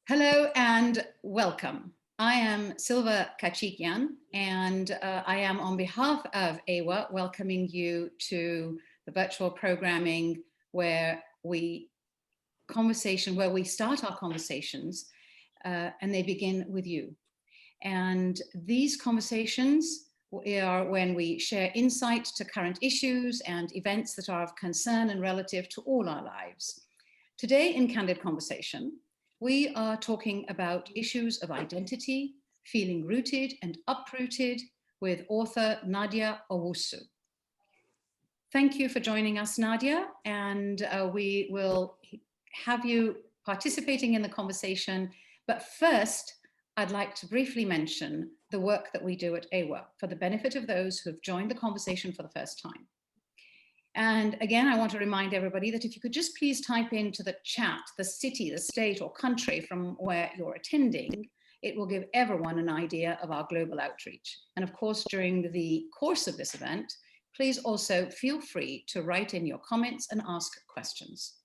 Hello and welcome. I am Silva Kachikian, and I am on behalf of AWA welcoming you to the virtual programming where we start our conversations and they begin with you. And these conversations are when we share insight to current issues and events that are of concern and relative to all our lives. Today in Candid Conversation, we are talking about issues of identity, feeling rooted and uprooted with author Nadia Owusu. Thank you for joining us, Nadia, and we will have you participating in the conversation. But first, I'd like to briefly mention the work that we do at AWA for the benefit of those who have joined the conversation for the first time. And again, I want to remind everybody that if you could just please type into the chat the city, the state or country from where you're attending, it will give everyone an idea of our global outreach. And of course, during the course of this event, please also feel free to write in your comments and ask questions.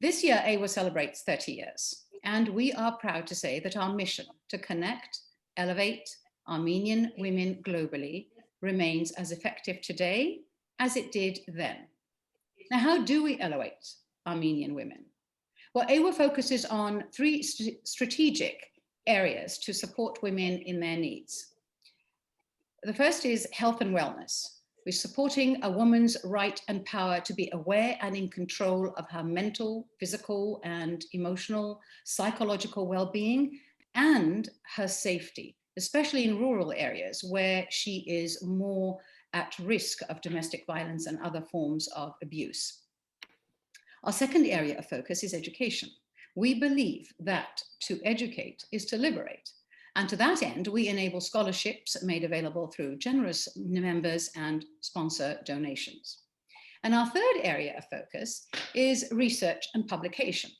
This year, AWA celebrates 30 years, and we are proud to say that our mission to connect, elevate Armenian women globally remains as effective today as it did then. Now, how do we elevate Armenian women? Well, AWA focuses on three strategic areas to support women in their needs. The first is health and wellness. We're supporting a woman's right and power to be aware and in control of her mental, physical, and emotional, psychological well-being and her safety, especially in rural areas where she is more at risk of domestic violence and other forms of abuse. Our second area of focus is education. We believe that to educate is to liberate. And to that end, we enable scholarships made available through generous members and sponsor donations. And our third area of focus is research and publication,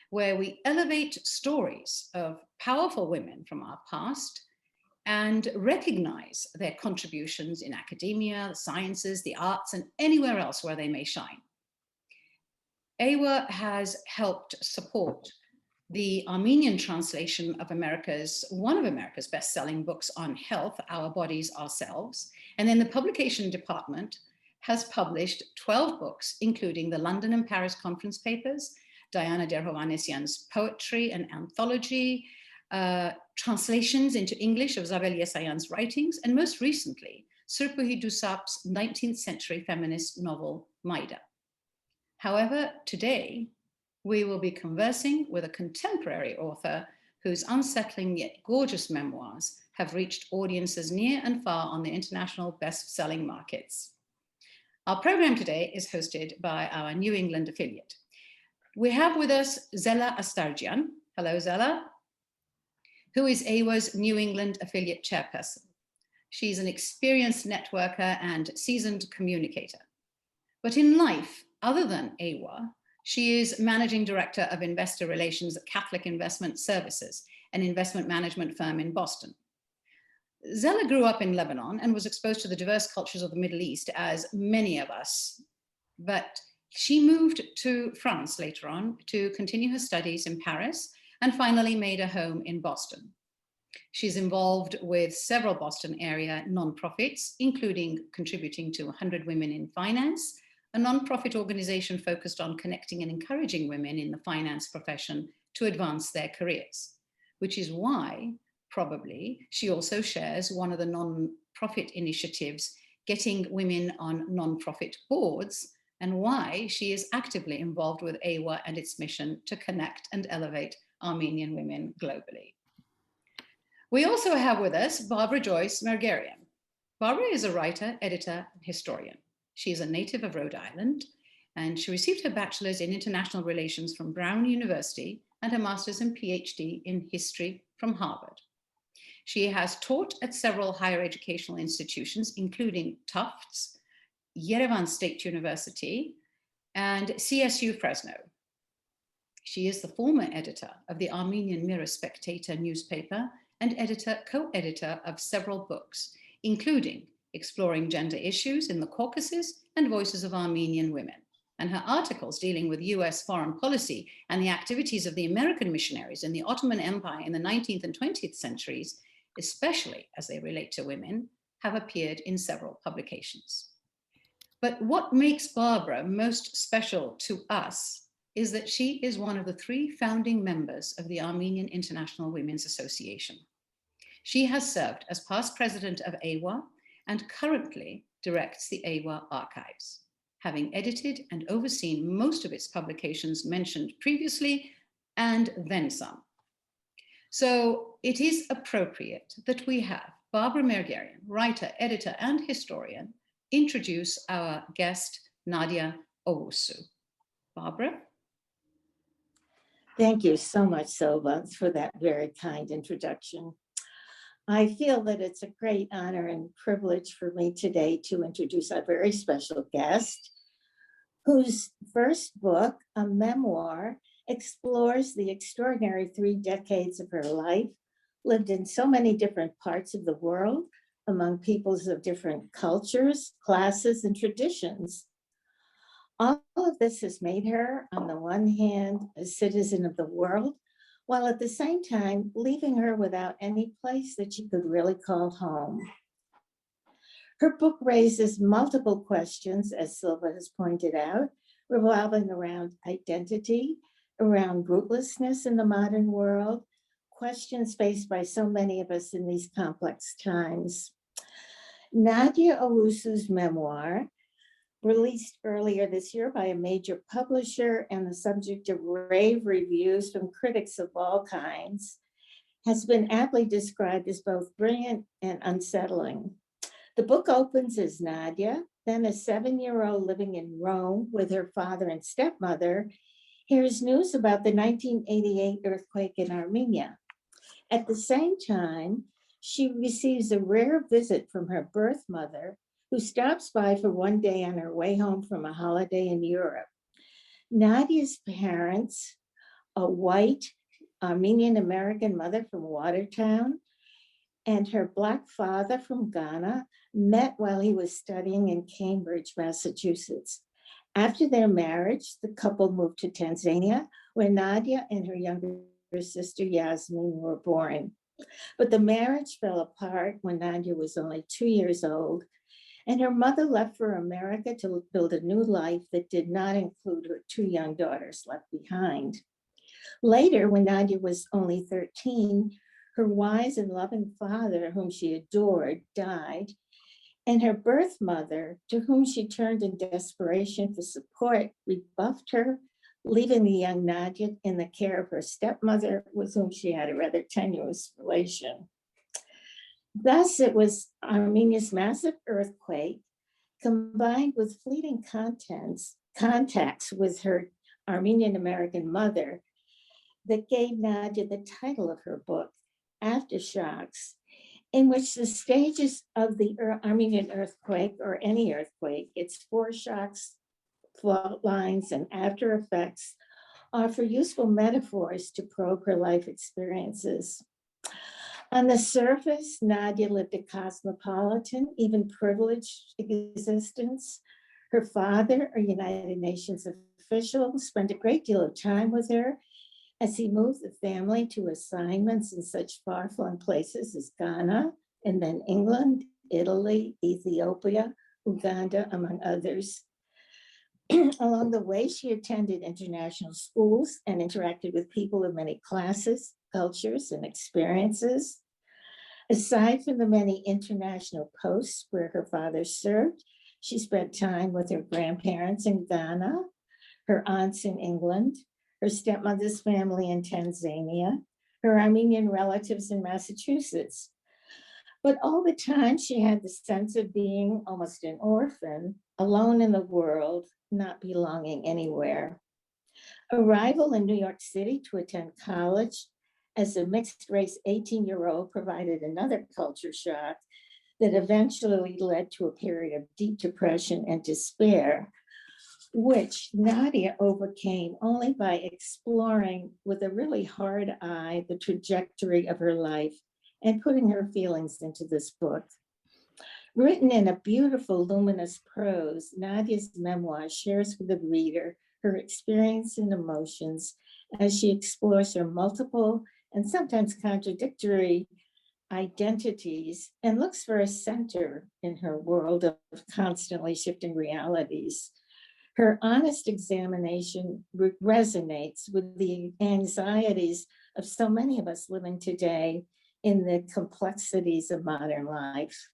where we elevate stories of powerful women from our past and recognize their contributions in academia, the sciences, the arts, and anywhere else where they may shine. AWA has helped support the Armenian translation of one of America's best-selling books on health, Our Bodies, Ourselves. And then the publication department has published 12 books, including the London and Paris conference papers, Diana Derhovanesyan's poetry and anthology, translations into English of Zabel Yesayan's writings, and most recently, Sirpuhi Dusap's 19th century feminist novel, Maida. However, today, we will be conversing with a contemporary author whose unsettling yet gorgeous memoirs have reached audiences near and far on the international best-selling markets. Our program today is hosted by our New England affiliate. We have with us Zela Astarjian. Hello, Zela. Who is AWA's New England affiliate chairperson. She's an experienced networker and seasoned communicator. But in life, other than AWA, she is managing director of investor relations at Catholic Investment Services, an investment management firm in Boston. Zela grew up in Lebanon and was exposed to the diverse cultures of the Middle East, as many of us. But she moved to France later on to continue her studies in Paris and finally made a home in Boston. She's involved with several Boston area nonprofits, including contributing to 100 Women in Finance, a nonprofit organization focused on connecting and encouraging women in the finance profession to advance their careers, which is why probably she also shares one of the nonprofit initiatives, getting women on nonprofit boards, and why she is actively involved with AWA and its mission to connect and elevate Armenian women globally. We also have with us Barbara Joyce Merguerian. Barbara is a writer, editor, and historian. She is a native of Rhode Island, and she received her bachelor's in international relations from Brown University and her master's and PhD in history from Harvard. She has taught at several higher educational institutions, including Tufts, Yerevan State University, and CSU Fresno. She is the former editor of the Armenian Mirror Spectator newspaper and co-editor of several books, including Exploring Gender Issues in the Caucasus and Voices of Armenian Women, and her articles dealing with US foreign policy and the activities of the American missionaries in the Ottoman Empire in the 19th and 20th centuries, especially as they relate to women, have appeared in several publications. But what makes Barbara most special to us is that she is one of the 3 founding members of the Armenian International Women's Association. She has served as past president of AWA and currently directs the AWA archives, having edited and overseen most of its publications mentioned previously, and then some. So it is appropriate that we have Barbara Merguerian, writer, editor, and historian, introduce our guest, Nadia Owusu. Barbara? Thank you so much, Zela, for that very kind introduction. I feel that it's a great honor and privilege for me today to introduce our very special guest, whose first book, a memoir, explores the extraordinary 3 decades of her life, lived in so many different parts of the world, among peoples of different cultures, classes, and traditions. All of this has made her, on the one hand, a citizen of the world, while at the same time leaving her without any place that she could really call home. Her book raises multiple questions, as Silva has pointed out, revolving around identity, around rootlessness in the modern world, questions faced by so many of us in these complex times. Nadia Owusu's memoir, released earlier this year by a major publisher and the subject of rave reviews from critics of all kinds, has been aptly described as both brilliant and unsettling. The book opens as Nadia, then a 7-year-old living in Rome with her father and stepmother, hears news about the 1988 earthquake in Armenia. At the same time, she receives a rare visit from her birth mother, who stops by for one day on her way home from a holiday in Europe. Nadia's parents, a white Armenian-American mother from Watertown, and her Black father from Ghana, met while he was studying in Cambridge, Massachusetts. After their marriage, the couple moved to Tanzania, where Nadia and her younger sister Yasmin were born. But the marriage fell apart when Nadia was only 2 years old, and her mother left for America to build a new life that did not include her 2 young daughters left behind. Later, when Nadia was only 13, her wise and loving father, whom she adored, died, and her birth mother, to whom she turned in desperation for support, rebuffed her, leaving the young Nadia in the care of her stepmother, with whom she had a rather tenuous relation. Thus, it was Armenia's massive earthquake, combined with fleeting contacts with her Armenian-American mother, that gave Nadia the title of her book, Aftershocks, in which the stages of the Armenian earthquake, or any earthquake, its foreshocks, fault lines, and after effects, offer useful metaphors to probe her life experiences. On the surface, Nadia lived a cosmopolitan, even privileged existence. Her father, a United Nations official, spent a great deal of time with her as he moved the family to assignments in such far-flung places as Ghana, and then England, Italy, Ethiopia, Uganda, among others. Along the way, she attended international schools and interacted with people of many classes, cultures, and experiences. Aside from the many international posts where her father served, she spent time with her grandparents in Ghana, her aunts in England, her stepmother's family in Tanzania, her Armenian relatives in Massachusetts. But all the time, she had the sense of being almost an orphan, alone in the world, not belonging anywhere. Arrival in New York City to attend college as a mixed-race 18-year-old provided another culture shock that eventually led to a period of deep depression and despair, which Nadia overcame only by exploring with a really hard eye the trajectory of her life and putting her feelings into this book. Written in a beautiful, luminous prose, Nadia's memoir shares with the reader her experience and emotions as she explores her multiple and sometimes contradictory identities and looks for a center in her world of constantly shifting realities. Her honest examination resonates with the anxieties of so many of us living today in the complexities of modern life.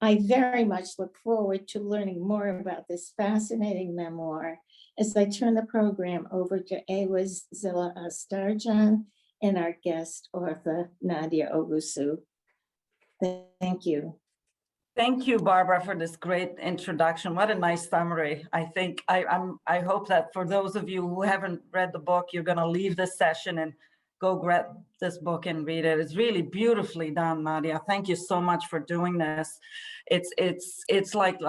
I very much look forward to learning more about this fascinating memoir as I turn the program over to AWA's Zela Astarjian and our guest author, Nadia Owusu. Thank you. Thank you, Barbara, for this great introduction. What a nice summary. I think I hope that for those of you who haven't read the book, you're going to leave this session and go grab this book and read it. It's really beautifully done, Nadia. Thank you so much for doing this. It's like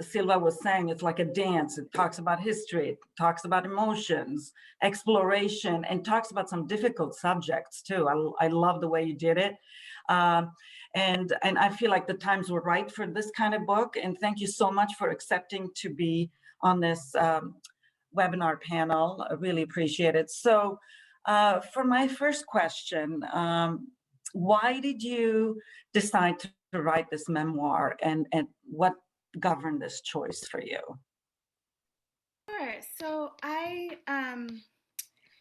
Silva was saying, it's like a dance. It talks about history, it talks about emotions, exploration, and talks about some difficult subjects too. I love the way you did it. And I feel like the times were right for this kind of book. And thank you so much for accepting to be on this webinar panel. I really appreciate it. So for my first question, why did you decide to write this memoir, and what governed this choice for you? Sure. So I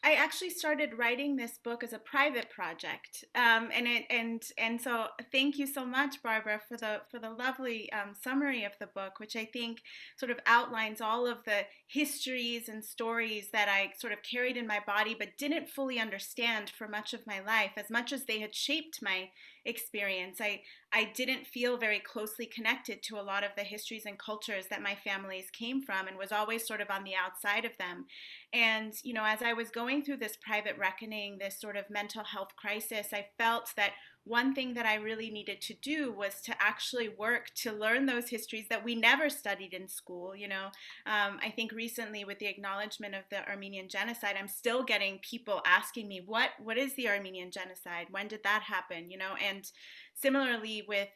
actually started writing this book as a private project, and so thank you so much, Barbara, for the lovely summary of the book, which I think sort of outlines all of the histories and stories that I sort of carried in my body, but didn't fully understand for much of my life. As much as they had shaped my experience, I didn't feel very closely connected to a lot of the histories and cultures that my families came from, and was always sort of on the outside of them. And, you know, as I was going through this private reckoning, this sort of mental health crisis, I felt that one thing that I really needed to do was to actually work to learn those histories that we never studied in school. You know, I think recently with the acknowledgement of the Armenian genocide, I'm still getting people asking me, what is the Armenian genocide? When did that happen? You know, and similarly with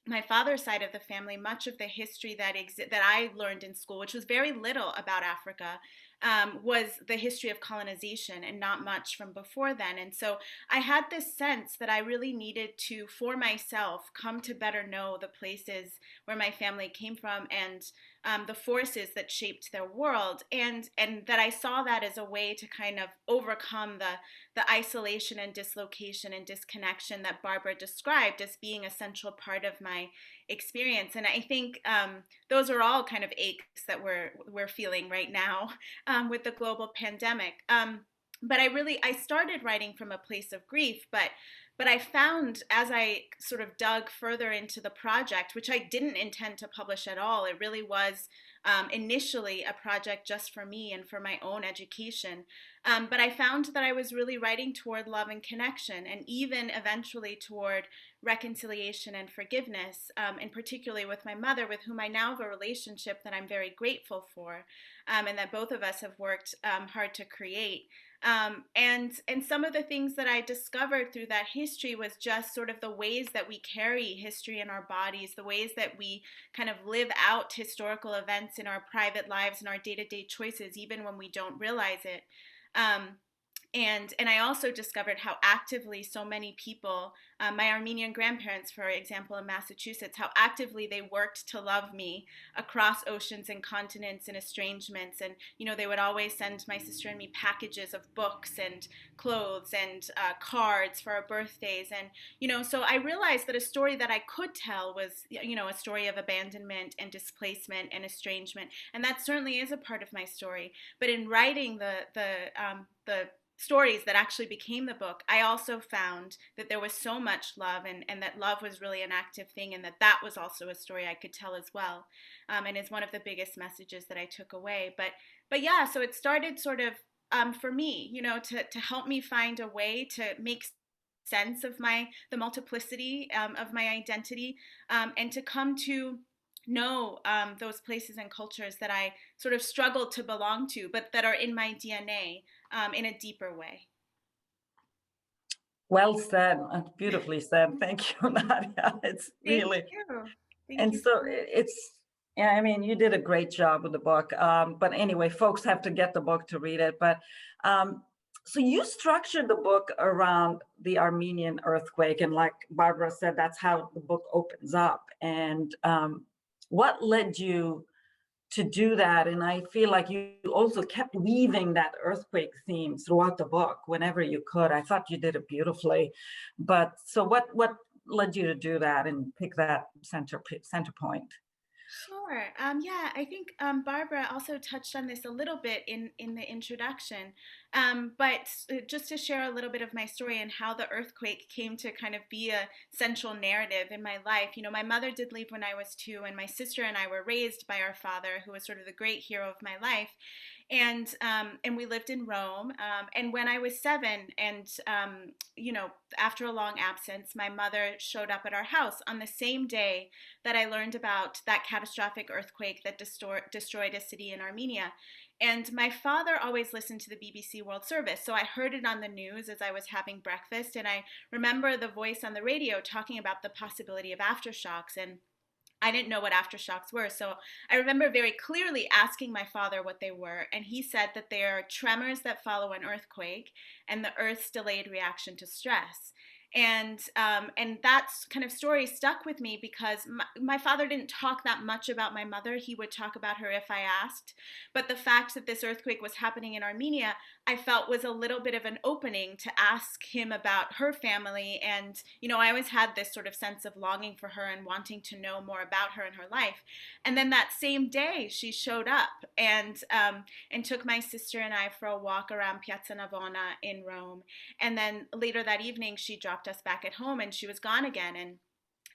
my father's side of the family, much of the history that I learned in school, which was very little about Africa, was the history of colonization and not much from before then. And so I had this sense that I really needed to, for myself, come to better know the places where my family came from and the forces that shaped their world, and that I saw that as a way to kind of overcome the isolation and dislocation and disconnection that Barbara described as being a central part of my experience. And I think those are all kind of aches that we're feeling right now with the global pandemic. But I started writing from a place of grief, but I found as I sort of dug further into the project, which I didn't intend to publish at all, it really was initially a project just for me and for my own education. But I found that I was really writing toward love and connection, and even eventually toward reconciliation and forgiveness, and particularly with my mother, with whom I now have a relationship that I'm very grateful for, and that both of us have worked hard to create. And some of the things that I discovered through that history was just sort of the ways that we carry history in our bodies, the ways that we kind of live out historical events in our private lives and our day-to-day choices, even when we don't realize it. And I also discovered how actively so many people, my Armenian grandparents, for example, in Massachusetts, how actively they worked to love me across oceans and continents and estrangements. And, you know, they would always send my sister and me packages of books and clothes and cards for our birthdays. And, you know, so I realized that a story that I could tell was, you know, a story of abandonment and displacement and estrangement. And that certainly is a part of my story. But in writing the stories that actually became the book, I also found that there was so much love, and that love was really an active thing, and that was also a story I could tell as well, and is one of the biggest messages that I took away. But yeah, so it started sort of for me, you know, to help me find a way to make sense of the multiplicity of my identity, and to come to know those places and cultures that I sort of struggle to belong to, but that are in my DNA in a deeper way. Well said, beautifully said. Thank you, Nadia. It's Thank really, you. Thank and you so so much. it's, yeah, I mean, you did a great job with the book. But anyway, folks have to get the book to read it. But so you structured the book around the Armenian earthquake. And like Barbara said, that's how the book opens up. And what led you to do that? And I feel like you also kept weaving that earthquake theme throughout the book whenever you could. I thought you did it beautifully. But so what led you to do that and pick that center point? Sure. Yeah, I think Barbara also touched on this a little bit in the introduction. But just to share a little bit of my story and how the earthquake came to kind of be a central narrative in my life. You know, my mother did leave when I was 2, and my sister and I were raised by our father, who was sort of the great hero of my life. And we lived in Rome. And when I was 7, and you know, after a long absence, my mother showed up at our house on the same day that I learned about that catastrophic earthquake that destroyed a city in Armenia. And my father always listened to the BBC World Service, so I heard it on the news as I was having breakfast, and I remember the voice on the radio talking about the possibility of aftershocks. And I didn't know what aftershocks were, so I remember very clearly asking my father what they were, and he said that they are tremors that follow an earthquake and the Earth's delayed reaction to stress. And that kind of story stuck with me because my father didn't talk that much about my mother. He would talk about her if I asked, but the fact that this earthquake was happening in Armenia, I felt was a little bit of an opening to ask him about her family. And you know, I always had this sort of sense of longing for her and wanting to know more about her and her life. And then that same day, she showed up and took my sister and I for a walk around Piazza Navona in Rome. And then later that evening, she dropped us back at home and she was gone again. And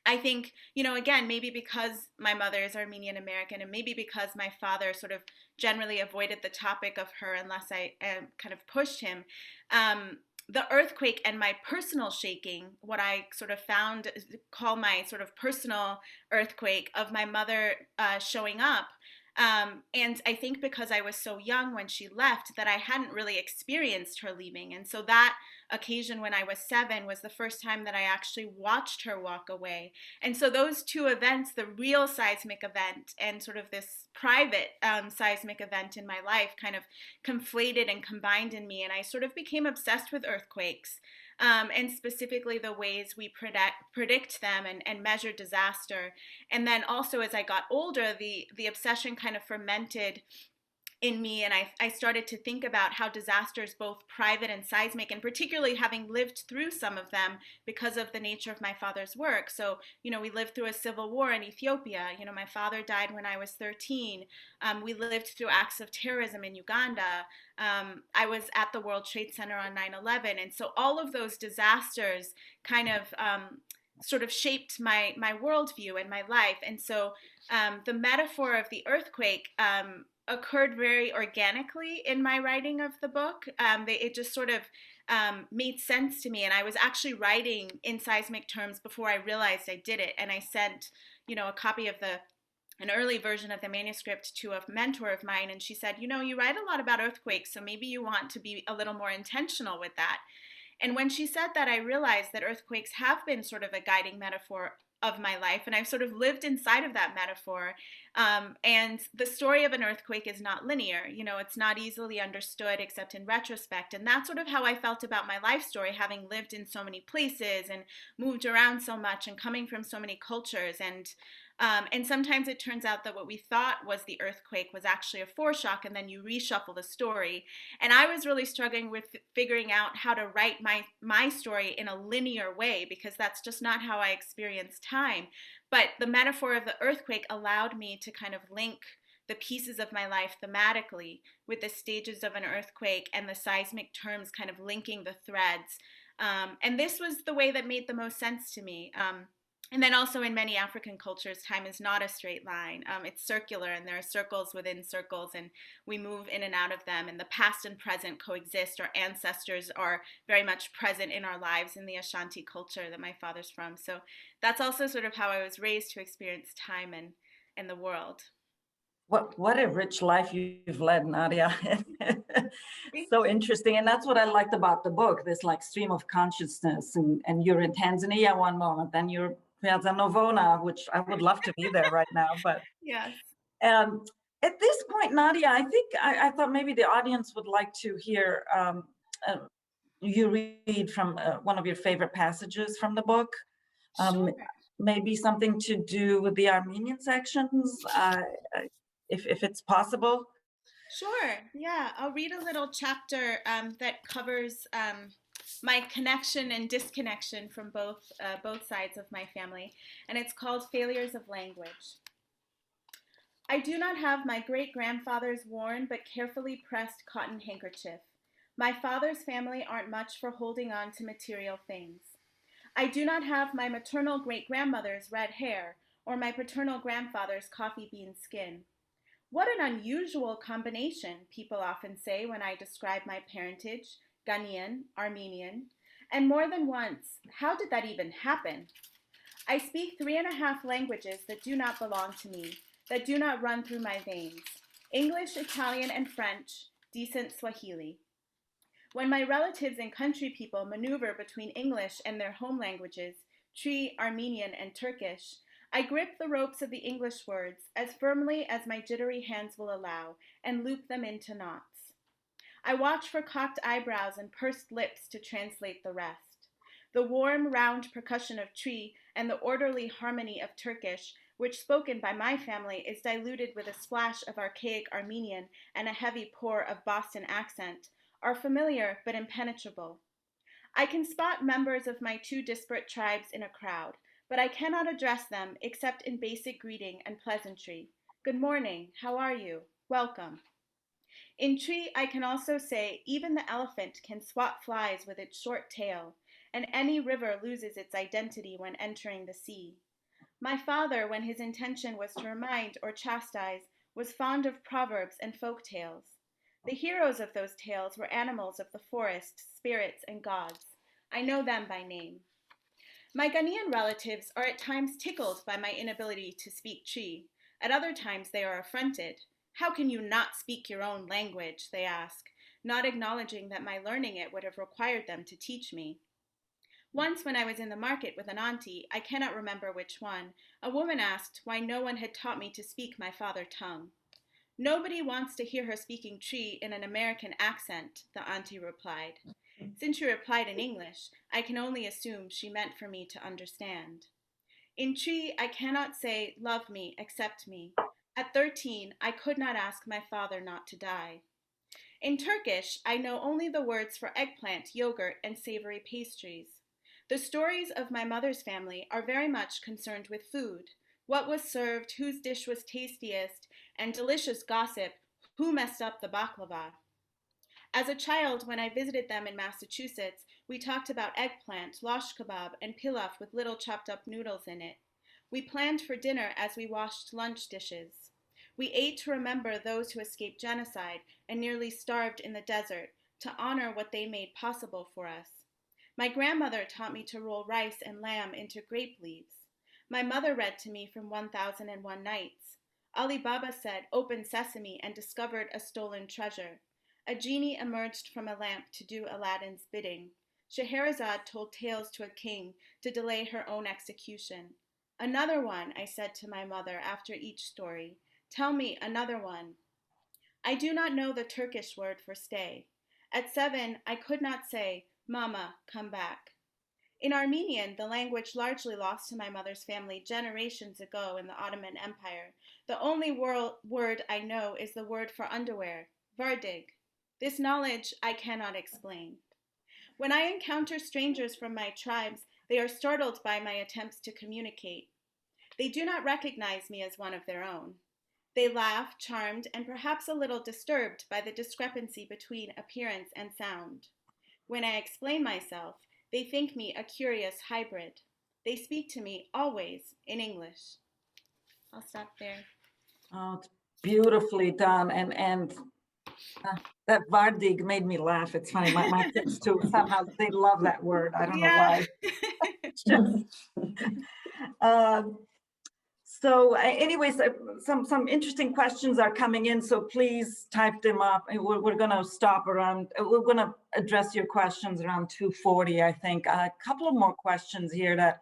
I think, you know, again, maybe because my mother is Armenian-American and maybe because my father sort of generally avoided the topic of her unless I kind of pushed him, the earthquake and my personal shaking, what I sort of found, call my sort of personal earthquake of my mother showing up. And I think because I was so young when she left that I hadn't really experienced her leaving. And so that occasion when I was 7 was the first time that I actually watched her walk away. And so those two events, the real seismic event and sort of this private seismic event in my life, kind of conflated and combined in me. And I sort of became obsessed with earthquakes. And specifically the ways we predict them and measure disaster. And then also as I got older, the obsession kind of fermented in me, and I started to think about how disasters, both private and seismic, and particularly having lived through some of them because of the nature of my father's work. So, you know, we lived through a civil war in Ethiopia. You know, my father died when I was 13. We lived through acts of terrorism in Uganda. I was at the World Trade Center on 9/11. And so all of those disasters kind of sort of shaped my worldview and my life. And so the metaphor of the earthquake occurred very organically in my writing of the book. It just sort of made sense to me. And I was actually writing in seismic terms before I realized I did it. And I sent, you know, a copy of an early version of the manuscript to a mentor of mine. And she said, you know, you write a lot about earthquakes, so maybe you want to be a little more intentional with that. And when she said that, I realized that earthquakes have been sort of a guiding metaphor of my life, and I've sort of lived inside of that metaphor. And the story of an earthquake is not linear. You know, it's not easily understood except in retrospect. And that's sort of how I felt about my life story, having lived in so many places and moved around so much and coming from so many cultures. And sometimes it turns out that what we thought was the earthquake was actually a foreshock, and then you reshuffle the story. And I was really struggling with figuring out how to write my story in a linear way, because that's just not how I experience time. But the metaphor of the earthquake allowed me to kind of link the pieces of my life thematically with the stages of an earthquake and the seismic terms kind of linking the threads. And this was the way that made the most sense to me. And then also in many African cultures, time is not a straight line. It's circular, and there are circles within circles, and we move in and out of them, and the past and present coexist. Our ancestors are very much present in our lives in the Ashanti culture that my father's from. So that's also sort of how I was raised to experience time and the world. What a rich life you've led, Nadia. So interesting. And that's what I liked about the book, this like stream of consciousness. And you're in Tanzania one moment, then you're Piazza Navona, which I would love to be there right now. But Yes. At this point, Nadia, I think I thought maybe the audience would like to hear you read from one of your favorite passages from the book. Sure. Maybe something to do with the Armenian sections, if it's possible. Sure. Yeah, I'll read a little chapter that covers my connection and disconnection from both sides of my family, and it's called Failures of Language. I do not have my great-grandfather's worn but carefully pressed cotton handkerchief. My father's family aren't much for holding on to material things. I do not have my maternal great-grandmother's red hair or my paternal grandfather's coffee bean skin. What an unusual combination, people often say when I describe my parentage, Ghanaian, Armenian, and more than once, how did that even happen? I speak 3.5 languages that do not belong to me, that do not run through my veins: English, Italian, and French, decent Swahili. When my relatives and country people maneuver between English and their home languages, Tree, Armenian, and Turkish, I grip the ropes of the English words as firmly as my jittery hands will allow and loop them into knots. I watch for cocked eyebrows and pursed lips to translate the rest. The warm, round percussion of Tree and the orderly harmony of Turkish, which spoken by my family is diluted with a splash of archaic Armenian and a heavy pour of Boston accent, are familiar but impenetrable. I can spot members of my two disparate tribes in a crowd, but I cannot address them except in basic greeting and pleasantry. Good morning, how are you? Welcome. In Tree, I can also say even the elephant can swat flies with its short tail, and any river loses its identity when entering the sea. My father, when his intention was to remind or chastise, was fond of proverbs and folk tales. The heroes of those tales were animals of the forest, spirits, and gods. I know them by name. My Ghanaian relatives are at times tickled by my inability to speak Tree. At other times they are affronted. How can you not speak your own language, they ask, not acknowledging that my learning it would have required them to teach me. Once when I was in the market with an auntie, I cannot remember which one, a woman asked why no one had taught me to speak my father tongue. Nobody wants to hear her speaking Tree in an American accent, the auntie replied. Since she replied in English, I can only assume she meant for me to understand. In Tree, I cannot say, love me, accept me. At 13, I could not ask my father not to die. In Turkish, I know only the words for eggplant, yogurt, and savory pastries. The stories of my mother's family are very much concerned with food, what was served, whose dish was tastiest, and delicious gossip, who messed up the baklava. As a child, when I visited them in Massachusetts, we talked about eggplant, losh kebab, and pilaf with little chopped up noodles in it. We planned for dinner as we washed lunch dishes. We ate to remember those who escaped genocide and nearly starved in the desert, to honor what they made possible for us. My grandmother taught me to roll rice and lamb into grape leaves. My mother read to me from 1001 Nights. Ali Baba said, "Open sesame," and discovered a stolen treasure. A genie emerged from a lamp to do Aladdin's bidding. Scheherazade told tales to a king to delay her own execution. Another one, I said to my mother after each story. Tell me another one. I do not know the Turkish word for stay. At 7, I could not say, Mama, come back. In Armenian, the language largely lost to my mother's family generations ago in the Ottoman Empire, the only word I know is the word for underwear, vardig. This knowledge I cannot explain. When I encounter strangers from my tribes, they are startled by my attempts to communicate. They do not recognize me as one of their own. They laugh, charmed, and perhaps a little disturbed by the discrepancy between appearance and sound. When I explain myself, they think me a curious hybrid. They speak to me always in English. I'll stop there. Oh, it's beautifully done. And that vardig made me laugh. It's funny. My kids too, somehow they love that word. I don't know why. So anyways, some interesting questions are coming in, so please type them up. And we're going to stop around, we're going to address your questions around 2:40, I think. A couple of more questions here that,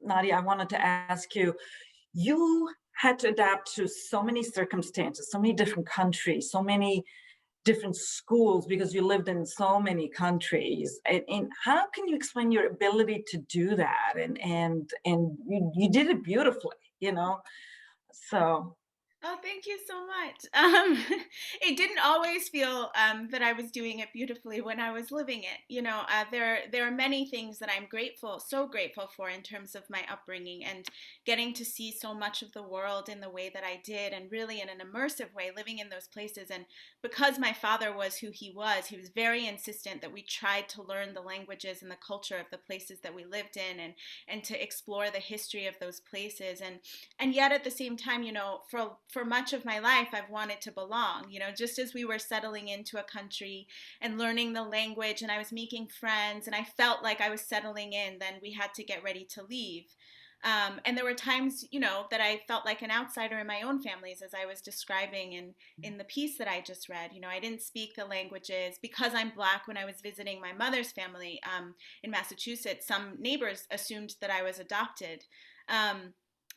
Nadia, I wanted to ask you. You had to adapt to so many circumstances, so many different countries, so many different schools, because you lived in so many countries. And how can you explain your ability to do that? And you did it beautifully, you know? So. Oh, thank you so much. It didn't always feel that I was doing it beautifully when I was living it. You know, there are many things that I'm so grateful for in terms of my upbringing and getting to see so much of the world in the way that I did, and really in an immersive way, living in those places. And because my father was who he was very insistent that we tried to learn the languages and the culture of the places that we lived in, and to explore the history of those places. And yet at the same time, you know, for much of my life, I've wanted to belong, you know, just as we were settling into a country and learning the language, and I was making friends and I felt like I was settling in, then we had to get ready to leave. And there were times, you know, that I felt like an outsider in my own families, as I was describing in the piece that I just read. You know, I didn't speak the languages because I'm Black. When I was visiting my mother's family in Massachusetts, some neighbors assumed that I was adopted.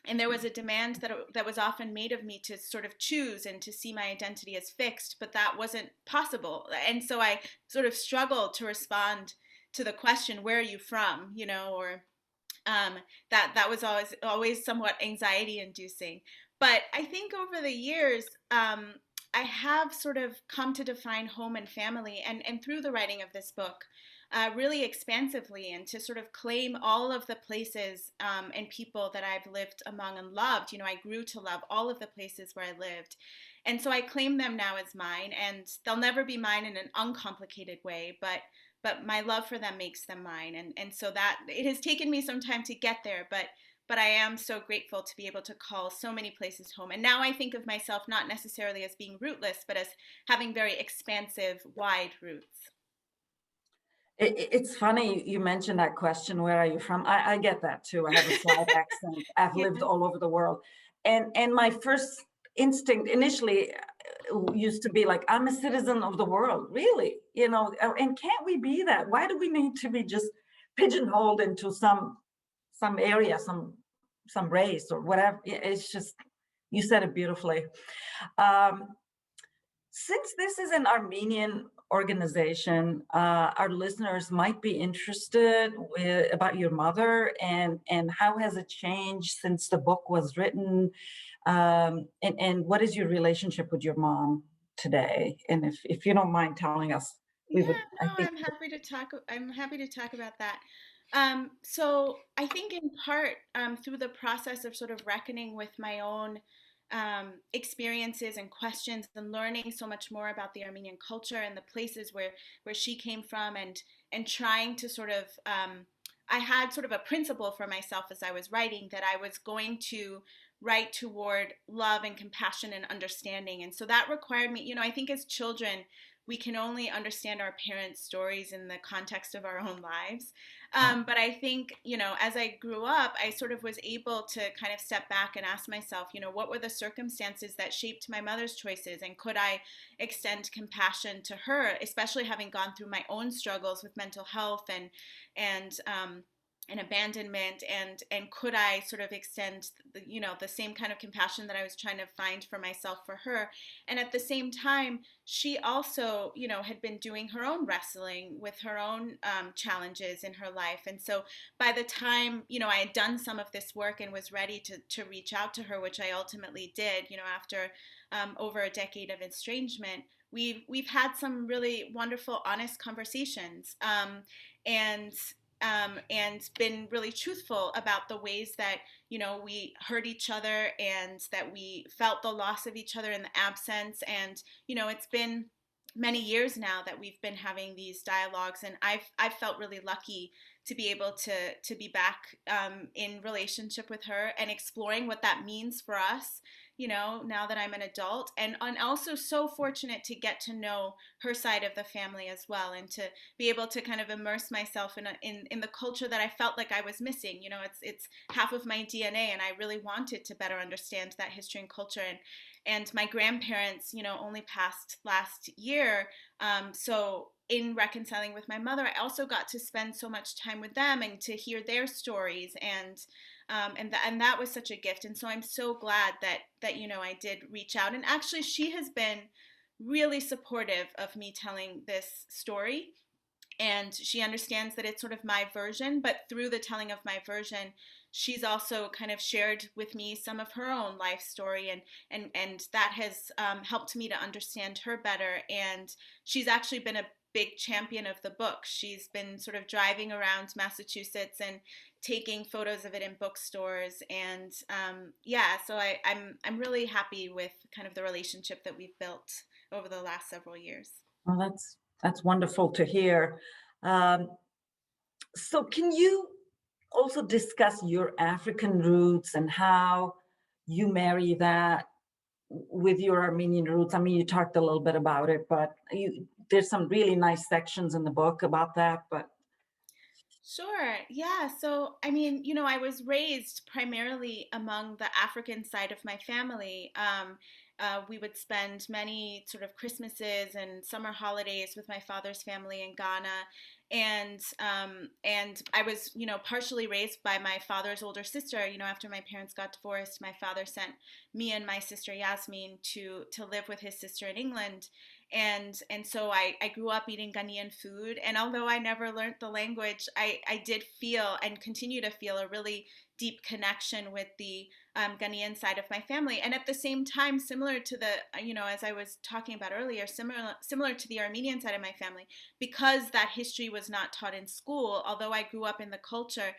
And there was a demand that was often made of me to sort of choose and to see my identity as fixed, but that wasn't possible. And so I sort of struggled to respond to the question, "Where are you from?" You know, or that was always somewhat anxiety inducing. But I think over the years, I have sort of come to define home and family, and through the writing of this book, really expansively, and to sort of claim all of the places and people that I've lived among and loved. You know, I grew to love all of the places where I lived. And so I claim them now as mine, and they'll never be mine in an uncomplicated way, but my love for them makes them mine. And so that it has taken me some time to get there, but I am so grateful to be able to call so many places home. And now I think of myself not necessarily as being rootless, but as having very expansive, wide roots. It's funny you mentioned that question, where are you from? I get that too. I have a slight accent. I've lived all over the world. And my first instinct initially used to be like, I'm a citizen of the world, really? You know, and can't we be that? Why do we need to be just pigeonholed into some area, some race or whatever? It's just, you said it beautifully. Since this is an Armenian organization, our listeners might be interested about your mother, and how has it changed since the book was written, and what is your relationship with your mom today? And if you don't mind telling us, we would. No, I'm happy to talk. I'm happy to talk about that. So I think in part through the process of sort of reckoning with my own experiences and questions, and learning so much more about the Armenian culture and the places where she came from, and trying to sort of I had sort of a principle for myself as I was writing, that I was going to write toward love and compassion and understanding. And so that required me, you know, I think as children, we can only understand our parents' stories in the context of our own lives. But I think, you know, as I grew up, I sort of was able to kind of step back and ask myself, you know, what were the circumstances that shaped my mother's choices? And could I extend compassion to her, especially having gone through my own struggles with mental health and abandonment, and could I sort of extend the same kind of compassion that I was trying to find for myself for her? And at the same time, she also, you know, had been doing her own wrestling with her own challenges in her life. And so by the time, you know, I had done some of this work and was ready to reach out to her, which I ultimately did, you know, after over a decade of estrangement, we've had some really wonderful, honest conversations, and been really truthful about the ways that, you know, we hurt each other, and that we felt the loss of each other in the absence. And, you know, it's been many years now that we've been having these dialogues, and I've felt really lucky to be able to be back in relationship with her, and exploring what that means for us now that I'm an adult, and also so fortunate to get to know her side of the family as well, and to be able to kind of immerse myself in the culture that I felt like I was missing. It's half of my DNA, and I really wanted to better understand that history and culture. And my grandparents, only passed last year. So in reconciling with my mother, I also got to spend so much time with them and to hear their stories, and that was such a gift. And so I'm so glad that I did reach out. And actually, she has been really supportive of me telling this story. And she understands that it's sort of my version, but through the telling of my version, she's also kind of shared with me some of her own life story, and that has helped me to understand her better. And she's actually been a big champion of the book. She's been sort of driving around Massachusetts and taking photos of it in bookstores, and so I'm really happy with kind of the relationship that we've built over the last several years. Well, that's wonderful to hear. So can you also discuss your African roots and how you marry that with your Armenian roots? I mean, you talked a little bit about it, but there's some really nice sections in the book about that. But Sure. Yeah. So, I mean, I was raised primarily among the African side of my family. We would spend many sort of Christmases and summer holidays with my father's family in Ghana. And I was, partially raised by my father's older sister. After my parents got divorced, my father sent me and my sister Yasmin to live with his sister in England. And so I grew up eating Ghanaian food. And although I never learned the language, I did feel and continue to feel a really deep connection with the Ghanaian side of my family. And at the same time, similar to the, as I was talking about earlier, similar to the Armenian side of my family, because that history was not taught in school, although I grew up in the culture,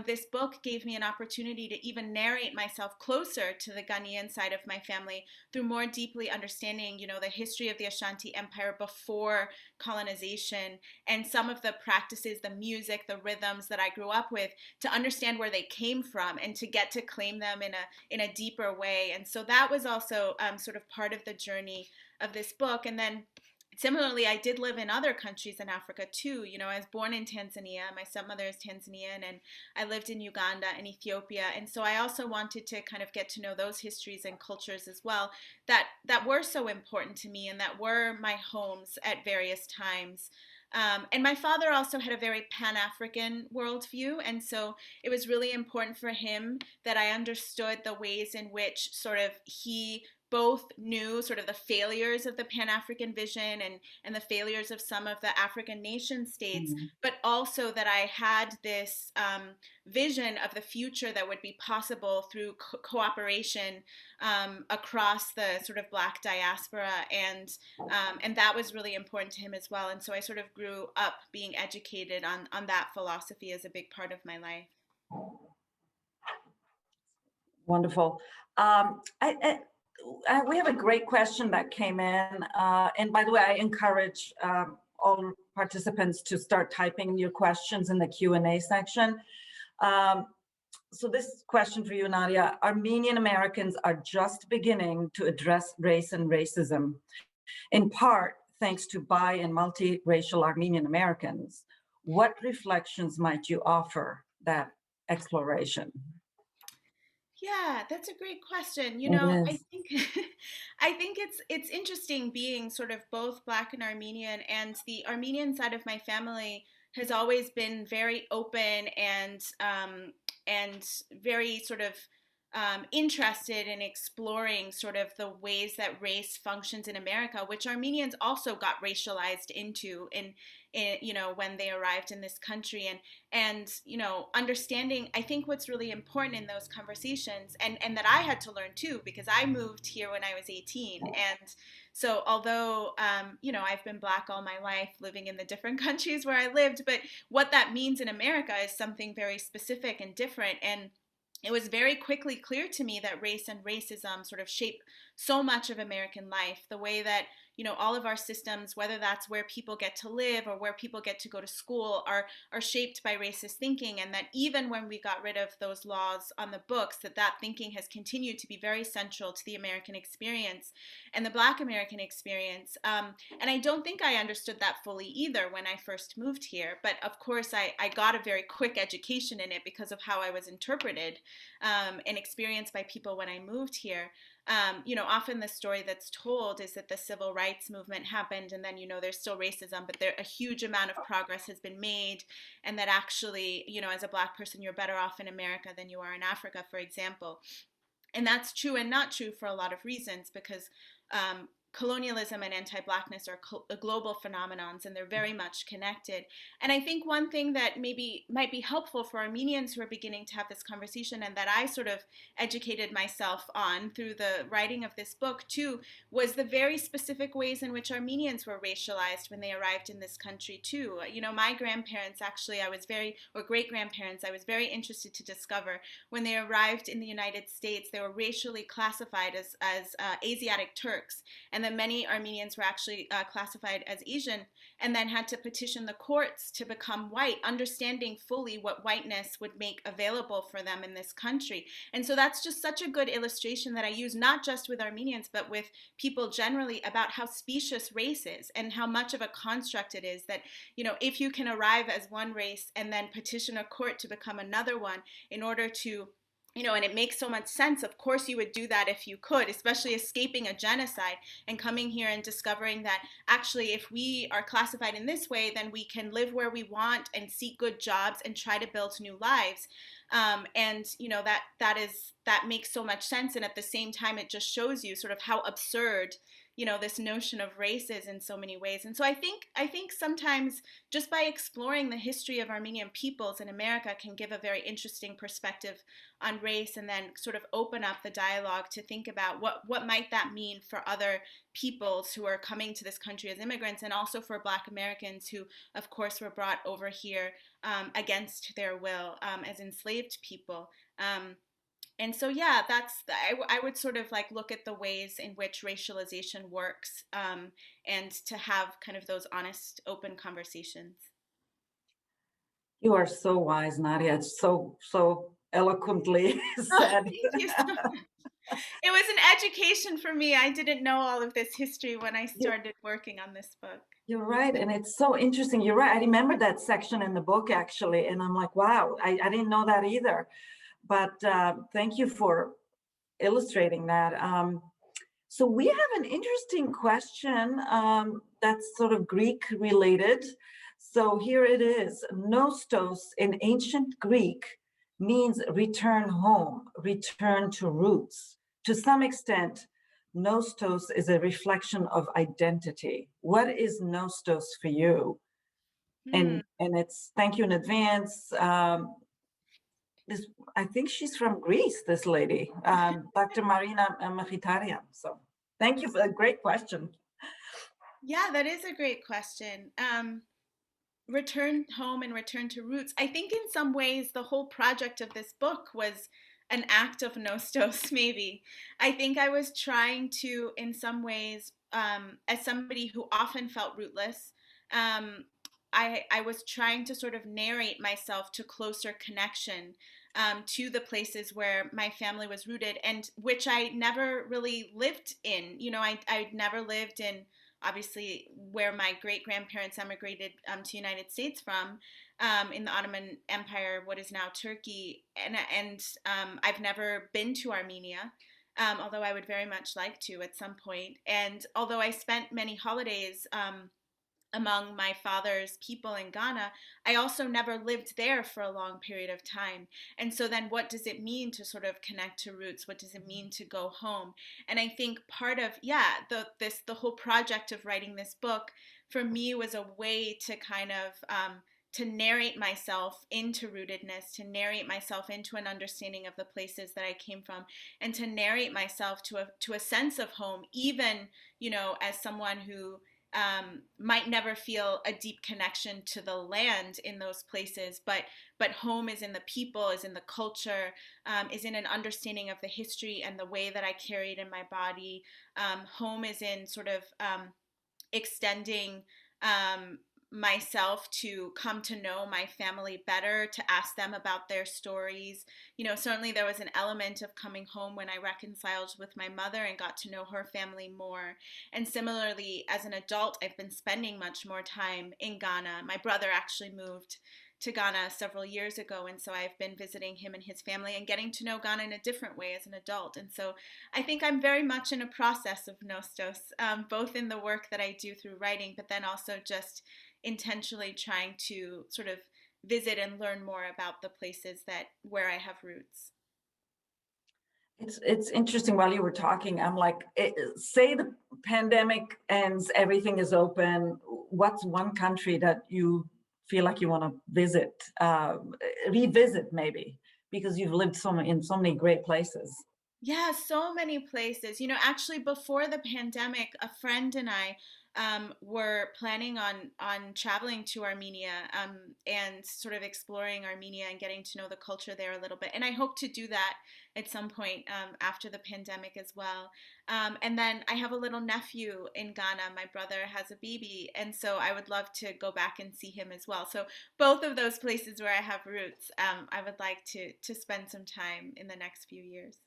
this book gave me an opportunity to even narrate myself closer to the Ghanaian side of my family through more deeply understanding, the history of the Ashanti Empire before colonization, and some of the practices, the music, the rhythms that I grew up with, to understand where they came from and to get to claim them in a deeper way. And so that was also sort of part of the journey of this book. And then similarly, I did live in other countries in Africa too. I was born in Tanzania. My stepmother is Tanzanian, and I lived in Uganda and Ethiopia. And so I also wanted to kind of get to know those histories and cultures as well that were so important to me and that were my homes at various times. And my father also had a very Pan-African worldview, and so it was really important for him that I understood the ways in which sort of he both knew sort of the failures of the Pan-African vision and the failures of some of the African nation states, but also that I had this vision of the future that would be possible through cooperation across the sort of Black diaspora, and that was really important to him as well. And so I sort of grew up being educated on that philosophy as a big part of my life. wonderful. We have a great question that came in. And by the way, I encourage all participants to start typing your questions in the Q&A section. So this question for you, Nadia: Armenian Americans are just beginning to address race and racism, in part thanks to bi and multiracial Armenian Americans. What reflections might you offer that exploration? Yeah, that's a great question. I think I think it's interesting being sort of both Black and Armenian, and the Armenian side of my family has always been very open and very sort of interested in exploring sort of the ways that race functions in America, which Armenians also got racialized into in when they arrived in this country, and understanding, I think what's really important in those conversations, and that I had to learn too, because I moved here when I was 18, and so although I've been Black all my life, living in the different countries where I lived, but what that means in America is something very specific and different. And it was very quickly clear to me that race and racism sort of shape so much of American life, the way that all of our systems, whether that's where people get to live or where people get to go to school, are shaped by racist thinking, and that even when we got rid of those laws on the books, that thinking has continued to be very central to the American experience and the Black American experience. And I don't think I understood that fully either when I first moved here. But of course, I got a very quick education in it because of how I was interpreted and experienced by people when I moved here. Often the story that's told is that the civil rights movement happened and then, there's still racism, but a huge amount of progress has been made. And that actually, as a Black person, you're better off in America than you are in Africa, for example. And that's true and not true for a lot of reasons, because colonialism and anti-Blackness are global phenomenons, and they're very much connected. And I think one thing that maybe might be helpful for Armenians who are beginning to have this conversation, and that I sort of educated myself on through the writing of this book too, was the very specific ways in which Armenians were racialized when they arrived in this country too. My grandparents actually, or great-grandparents, I was very interested to discover when they arrived in the United States, they were racially classified as Asiatic Turks. And then many Armenians were actually classified as Asian, and then had to petition the courts to become white, understanding fully what whiteness would make available for them in this country. And so that's just such a good illustration that I use, not just with Armenians, but with people generally, about how specious race is and how much of a construct it is that, if you can arrive as one race and then petition a court to become another one in order to, and it makes so much sense. Of course, you would do that if you could, especially escaping a genocide and coming here and discovering that actually, if we are classified in this way, then we can live where we want and seek good jobs and try to build new lives. That makes so much sense. And at the same time, it just shows you sort of how absurd this notion of race is in so many ways. And so I think sometimes just by exploring the history of Armenian peoples in America can give a very interesting perspective on race, and then sort of open up the dialogue to think about what might that mean for other peoples who are coming to this country as immigrants, and also for Black Americans who, of course, were brought over here against their will as enslaved people. And so, yeah, I would sort of like look at the ways in which racialization works, and to have kind of those honest, open conversations. You are so wise, Nadia. It's so eloquently said. Thank you so much. It was an education for me. I didn't know all of this history when I started working on this book. You're right. And it's so interesting. You're right. I remember that section in the book, actually. And I'm like, wow, I didn't know that either. But thank you for illustrating that. So we have an interesting question that's sort of Greek related. So here it is. Nostos in ancient Greek means return home, return to roots. To some extent, nostos is a reflection of identity. What is nostos for you? And it's, thank you in advance. I think she's from Greece, this lady, Dr. Marina Mechitarian. So thank you for a great question. Yeah, that is a great question. Return home and return to roots. I think in some ways the whole project of this book was an act of nostos, maybe. I think I was trying to, in some ways, as somebody who often felt rootless, I was trying to sort of narrate myself to closer connection to the places where my family was rooted, and which I never really lived in. I'd never lived in, obviously, where my great-grandparents emigrated to the United States from, in the Ottoman Empire, what is now Turkey, and I've never been to Armenia, although I would very much like to at some point. And although I spent many holidays among my father's people in Ghana, I also never lived there for a long period of time. And so then what does it mean to sort of connect to roots? What does it mean to go home? And I think part of, the whole project of writing this book for me was a way to kind of, to narrate myself into rootedness, to narrate myself into an understanding of the places that I came from, and to narrate myself to a sense of home, even, as someone who might never feel a deep connection to the land in those places, but home is in the people, is in the culture, is in an understanding of the history and the way that I carry it in my body. Home is in sort of extending myself to come to know my family better, to ask them about their stories. Certainly there was an element of coming home when I reconciled with my mother and got to know her family more. And similarly, as an adult, I've been spending much more time in Ghana. My brother actually moved to Ghana several years ago, and so I've been visiting him and his family and getting to know Ghana in a different way as an adult. And so I think I'm very much in a process of nostos, both in the work that I do through writing, but then also just intentionally trying to sort of visit and learn more about the places where I have roots. It's interesting. While you were talking, I'm like, say the pandemic ends, everything is open. What's one country that you feel like you want to visit, revisit maybe, because you've lived in so many great places? Yeah, so many places. Actually, before the pandemic, a friend and I were planning on traveling to Armenia, and sort of exploring Armenia and getting to know the culture there a little bit. And I hope to do that at some point after the pandemic as well. And then I have a little nephew in Ghana. My brother has a baby, and so I would love to go back and see him as well. So both of those places where I have roots, I would like to spend some time in the next few years.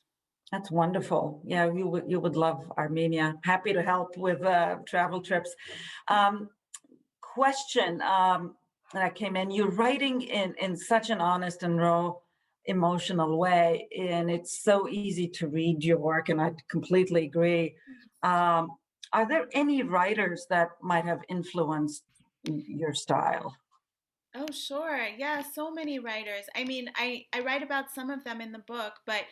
That's wonderful. Yeah, you would love Armenia. Happy to help with travel trips. Question that came in. You're writing in such an honest and raw, emotional way, and it's so easy to read your work, and I completely agree. Are there any writers that might have influenced your style? Oh, sure. Yeah, so many writers. I mean, I write about some of them in the book, but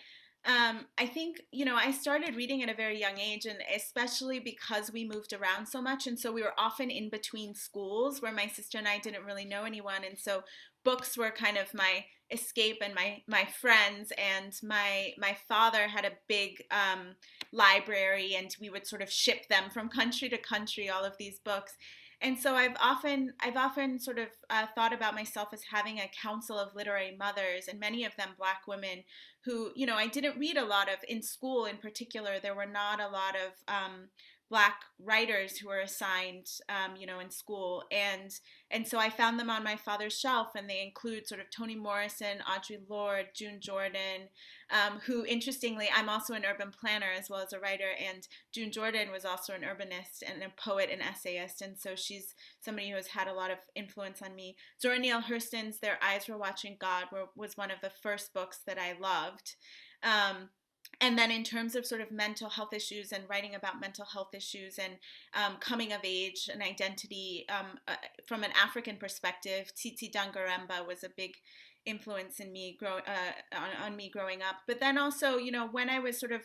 I think, I started reading at a very young age, and especially because we moved around so much. And so we were often in between schools where my sister and I didn't really know anyone. And so books were kind of my escape and my friends. And my father had a big library, and we would sort of ship them from country to country, all of these books. And so I've often sort of thought about myself as having a council of literary mothers, and many of them Black women who, I didn't read a lot of in school. In particular, there were not a lot of Black writers who were assigned, in school. And so I found them on my father's shelf, and they include sort of Toni Morrison, Audre Lorde, June Jordan, who, interestingly, I'm also an urban planner as well as a writer, and June Jordan was also an urbanist and a poet and essayist, and so she's somebody who has had a lot of influence on me. Zora Neale Hurston's Their Eyes Were Watching God was one of the first books that I loved. And then in terms of sort of mental health issues and writing about mental health issues and coming of age and identity from an African perspective, Tsitsi Dangaremba was a big influence in me on me growing up. But then also, when I was sort of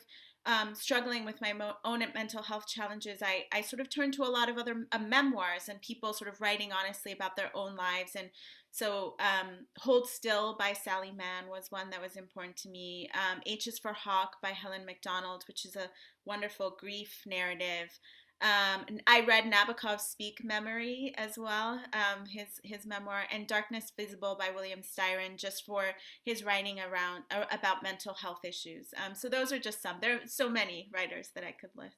struggling with my own mental health challenges, I sort of turned to a lot of other memoirs and people sort of writing honestly about their own lives. And so Hold Still by Sally Mann was one that was important to me. H is for Hawk by Helen MacDonald, which is a wonderful grief narrative. I read Nabokov's Speak Memory as well, his memoir, and Darkness Visible by William Styron, just for his writing about mental health issues. So those are just some. There are so many writers that I could list.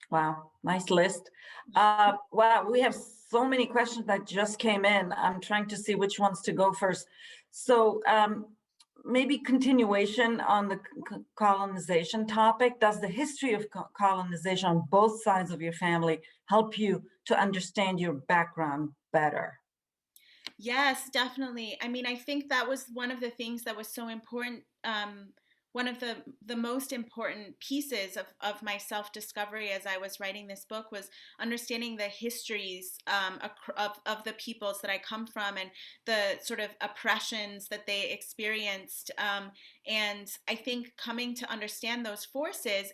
Wow, nice list. Wow, we have so many questions that just came in. I'm trying to see which ones to go first. So maybe continuation on the colonization topic. Does the history of colonization on both sides of your family help you to understand your background better? Yes, definitely. I mean, I think that was one of the things that was so important. One of the most important pieces of my self-discovery as I was writing this book was understanding the histories of the peoples that I come from and the sort of oppressions that they experienced. And I think coming to understand those forces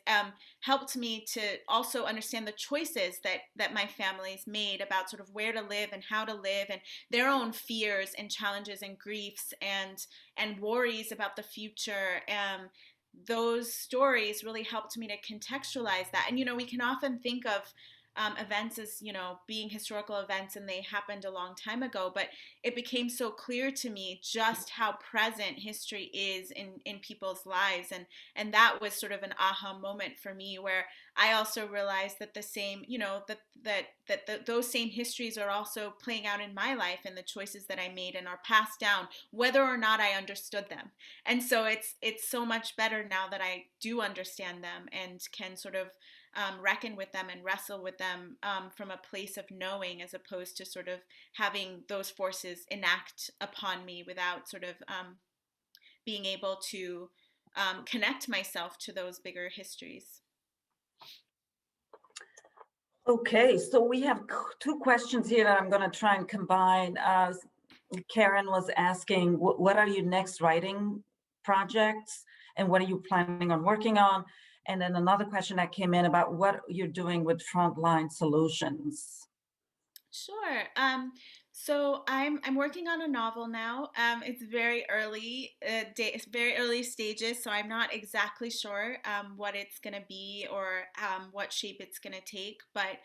helped me to also understand the choices that my families made about sort of where to live and how to live, and their own fears and challenges and griefs and worries about the future. Those stories really helped me to contextualize that. And, we can often think of events as, you know, being historical events and they happened a long time ago, but it became so clear to me just how present history is in people's lives. And that was sort of an aha moment for me, where I also realized that the same, you know, those same histories are also playing out in my life and the choices that I made and are passed down, whether or not I understood them. And so it's so much better now that I do understand them and can sort of reckon with them and wrestle with them from a place of knowing, as opposed to sort of having those forces enact upon me without sort of being able to connect myself to those bigger histories. Okay, so we have two questions here that I'm going to try and combine. Karen was asking, what are your next writing projects and what are you planning on working on? And then another question that came in about what you're doing with Frontline Solutions. Sure. So I'm working on a novel now. It's very early, it's very early stages, so I'm not exactly sure what it's gonna be or what shape it's gonna take. But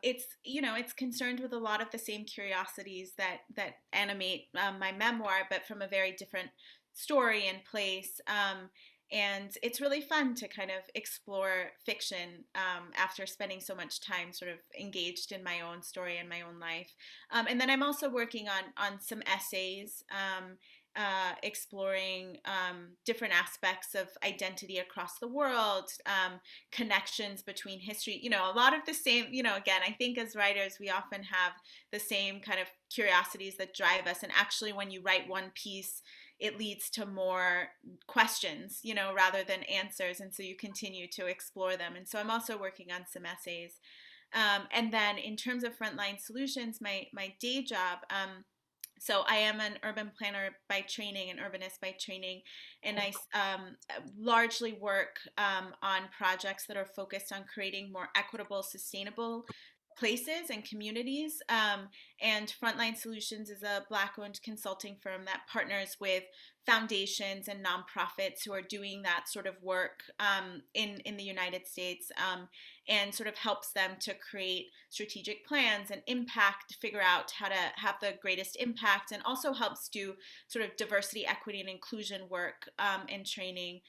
it's, you know, it's concerned with a lot of the same curiosities that animate my memoir, but from a very different story and place. And it's really fun to kind of explore fiction after spending so much time sort of engaged in my own story and my own life. And then I'm also working on some essays, exploring different aspects of identity across the world, connections between history, you know, a lot of the same, you know, again, I think as writers, we often have the same kind of curiosities that drive us. And actually, when you write one piece, it leads to more questions, you know, rather than answers. And so you continue to explore them. And so I'm also working on some essays. And then in terms of Frontline Solutions, my day job, so I am an urban planner by training, an urbanist by training, and I largely work on projects that are focused on creating more equitable, sustainable places and communities. And Frontline Solutions is a Black-owned consulting firm that partners with foundations and nonprofits who are doing that sort of work in the United States, and sort of helps them to create strategic plans and impact, figure out how to have the greatest impact, and also helps do sort of diversity, equity, and inclusion work and training.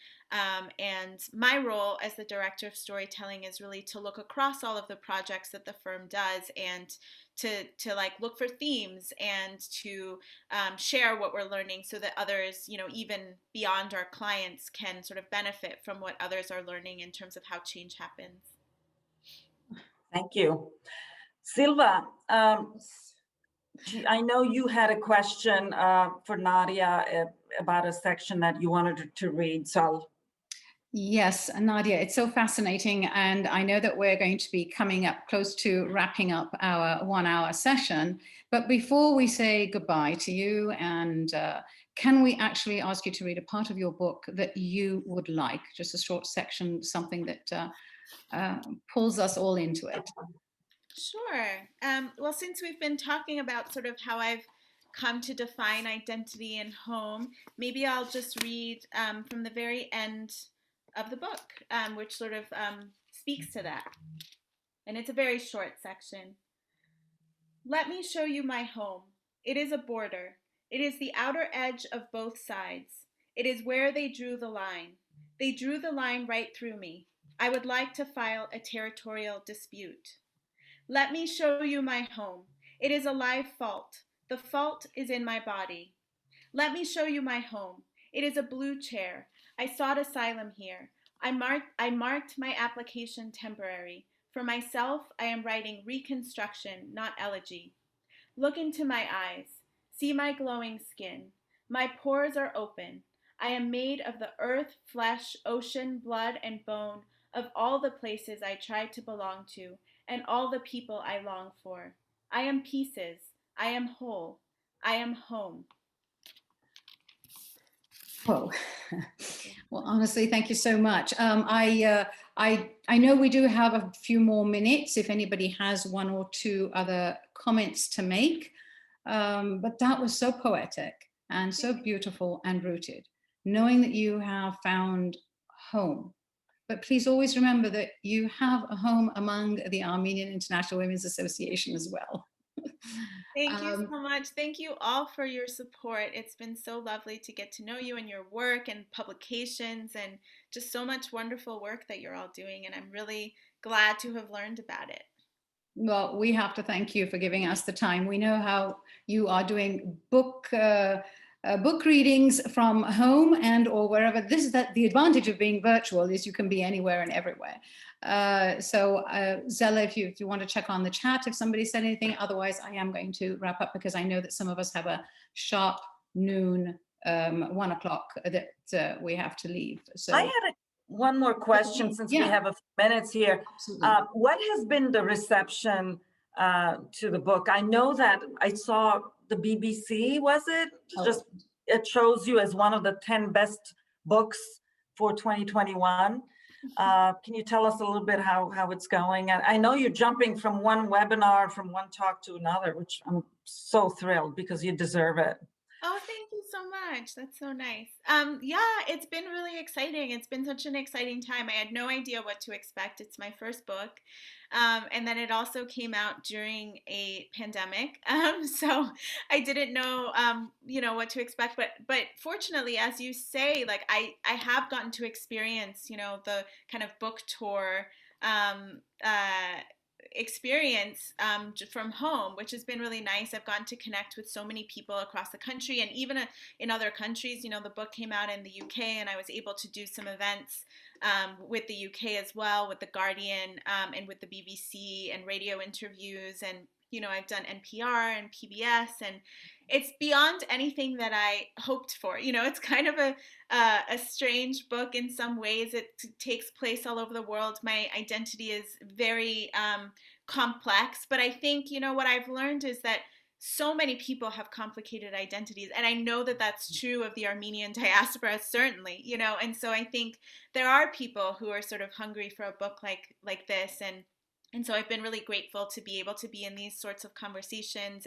And my role as the director of storytelling is really to look across all of the projects that the firm does and to like look for themes and to share what we're learning so that others, you know, even beyond our clients, can sort of benefit from what others are learning in terms of how change happens. Thank you. Silva, I know you had a question for Nadia about a section that you wanted to read, so Yes, Nadia, it's so fascinating. And I know that we're going to be coming up close to wrapping up our 1 hour session. But before we say goodbye to you, and can we actually ask you to read a part of your book that you would like? Just a short section, something that pulls us all into it. Sure. Well, since we've been talking about sort of how I've come to define identity and home, maybe I'll just read from the very end of the book, which sort of speaks to that. And it's a very short section. Let me show you my home. It is a border. It is the outer edge of both sides. It is where they drew the line. They drew the line right through me. I would like to file a territorial dispute. Let me show you my home. It is a live fault. The fault is in my body. Let me show you my home. It is a blue chair. I sought asylum here. I marked my application temporary. For myself, I am writing reconstruction, not elegy. Look into my eyes. See my glowing skin. My pores are open. I am made of the earth, flesh, ocean, blood, and bone of all the places I tried to belong to and all the people I long for. I am pieces. I am whole. I am home. Whoa. Well, honestly, thank you so much. I know we do have a few more minutes if anybody has one or two other comments to make, but that was so poetic and so beautiful and rooted. Knowing that you have found home, But please always remember that you have a home among the Armenian International Women's Association as well. Thank you so much. Thank you all for your support. It's been so lovely to get to know you and your work and publications and just so much wonderful work that you're all doing. And I'm really glad to have learned about it. Well, we have to thank you for giving us the time. We know how you are doing book readings from home and or wherever. This is the advantage of being virtual is you can be anywhere and everywhere. Zela, if you want to check on the chat, if somebody said anything, otherwise I am going to wrap up because I know that some of us have a sharp noon, 1 o'clock that we have to leave. So I had one more question since we have a few minutes here. What has been the reception to the book? I know that I saw the BBC, was it? Just it shows you as one of the 10 best books for 2021. Can you tell us a little bit how it's going? And I know you're jumping from one webinar, from one talk to another, which I'm so thrilled because you deserve it. Oh, thank you so much. That's so nice. Yeah, it's been really exciting. It's been such an exciting time. I had no idea what to expect. It's my first book. And then it also came out during a pandemic. So I didn't know, what to expect. But fortunately, as you say, like I have gotten to experience, the kind of book tour experience from home, which has been really nice. I've gotten to connect with so many people across the country and even in other countries. The book came out in the UK and I was able to do some events with the UK as well, with the Guardian and with the BBC and radio interviews. And, I've done NPR and PBS, and it's beyond anything that I hoped for. It's kind of a strange book in some ways. It takes place all over the world. My identity is very complex, but I think, what I've learned is that so many people have complicated identities. And I know that that's true of the Armenian diaspora, certainly, and so I think there are people who are sort of hungry for a book like this. And so I've been really grateful to be able to be in these sorts of conversations,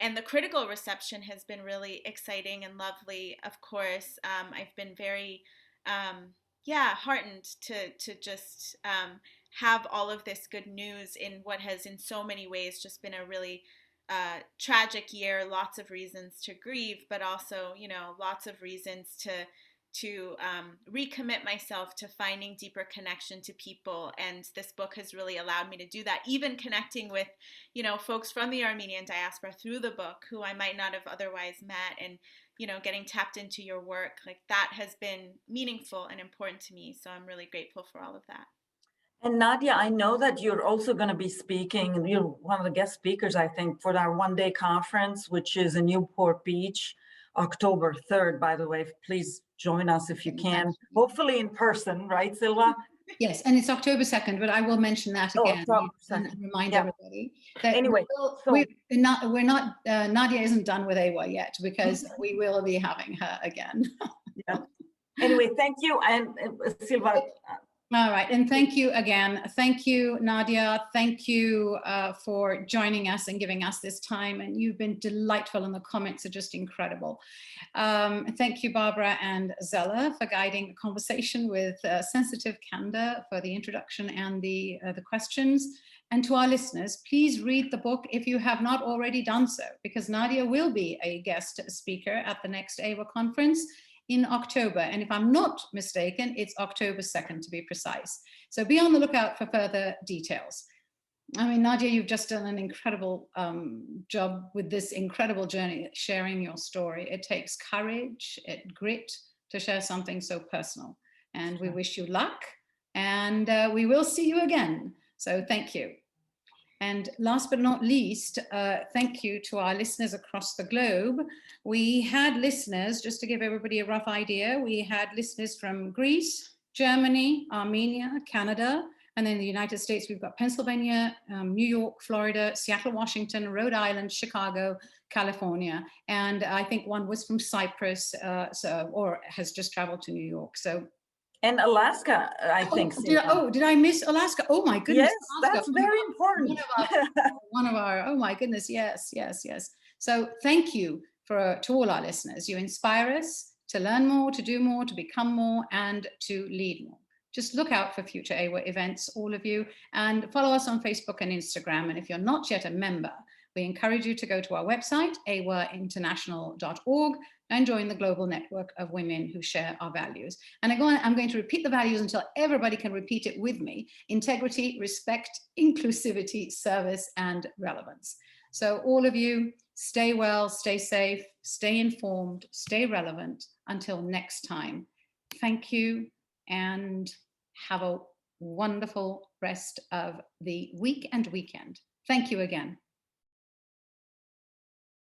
and the critical reception has been really exciting and lovely. Of course, I've been very, heartened to just have all of this good news in what has in so many ways just been a really tragic year, lots of reasons to grieve, but also, lots of reasons to recommit myself to finding deeper connection to people. And this book has really allowed me to do that, even connecting with, folks from the Armenian diaspora through the book who I might not have otherwise met, and, getting tapped into your work. Like that has been meaningful and important to me. So I'm really grateful for all of that. And Nadia, I know that you're also going to be speaking, you're one of the guest speakers, I think, for our one-day conference, which is in Newport Beach, October 3rd, by the way. Please join us if you can, hopefully in person, right, Zela? Yes, and it's October 2nd, but I will mention that again and remind everybody that anyway, we're not Nadia isn't done with AWA yet, because we will be having her again. Anyway, thank you, and Silva. All right, and thank you again. Thank you, Nadia. Thank you for joining us and giving us this time. And you've been delightful, and the comments are just incredible. Thank you, Barbara and Zela, for guiding the conversation with sensitive candor for the introduction and the questions. And to our listeners, please read the book if you have not already done so, because Nadia will be a guest speaker at the next AWA conference in October. And if I'm not mistaken, it's October 2nd to be precise. So be on the lookout for further details. I mean, Nadia, you've just done an incredible job with this incredible journey, sharing your story. It takes courage, grit to share something so personal. And we wish you luck, and we will see you again. So thank you. And last but not least, thank you to our listeners across the globe. We had listeners, just to give everybody a rough idea, we had listeners from Greece, Germany, Armenia, Canada, and then in the United States, we've got Pennsylvania, New York, Florida, Seattle, Washington, Rhode Island, Chicago, California. And I think one was from Cyprus, or has just traveled to New York. So. And Alaska, I think. Did I miss Alaska? Oh my goodness. Yes, Alaska. That's very important. One of our, oh my goodness, yes. So thank you to all our listeners. You inspire us to learn more, to do more, to become more, and to lead more. just look out for future AWA events, all of you, and follow us on Facebook and Instagram. And if you're not yet a member, we encourage you to go to our website, awainternational.org, and join the global network of women who share our values. And I'm going to repeat the values until everybody can repeat it with me: integrity, respect, inclusivity, service, and relevance. So all of you, stay well, stay safe, stay informed, stay relevant. Until next time, thank you and have a wonderful rest of the week and weekend. Thank you again.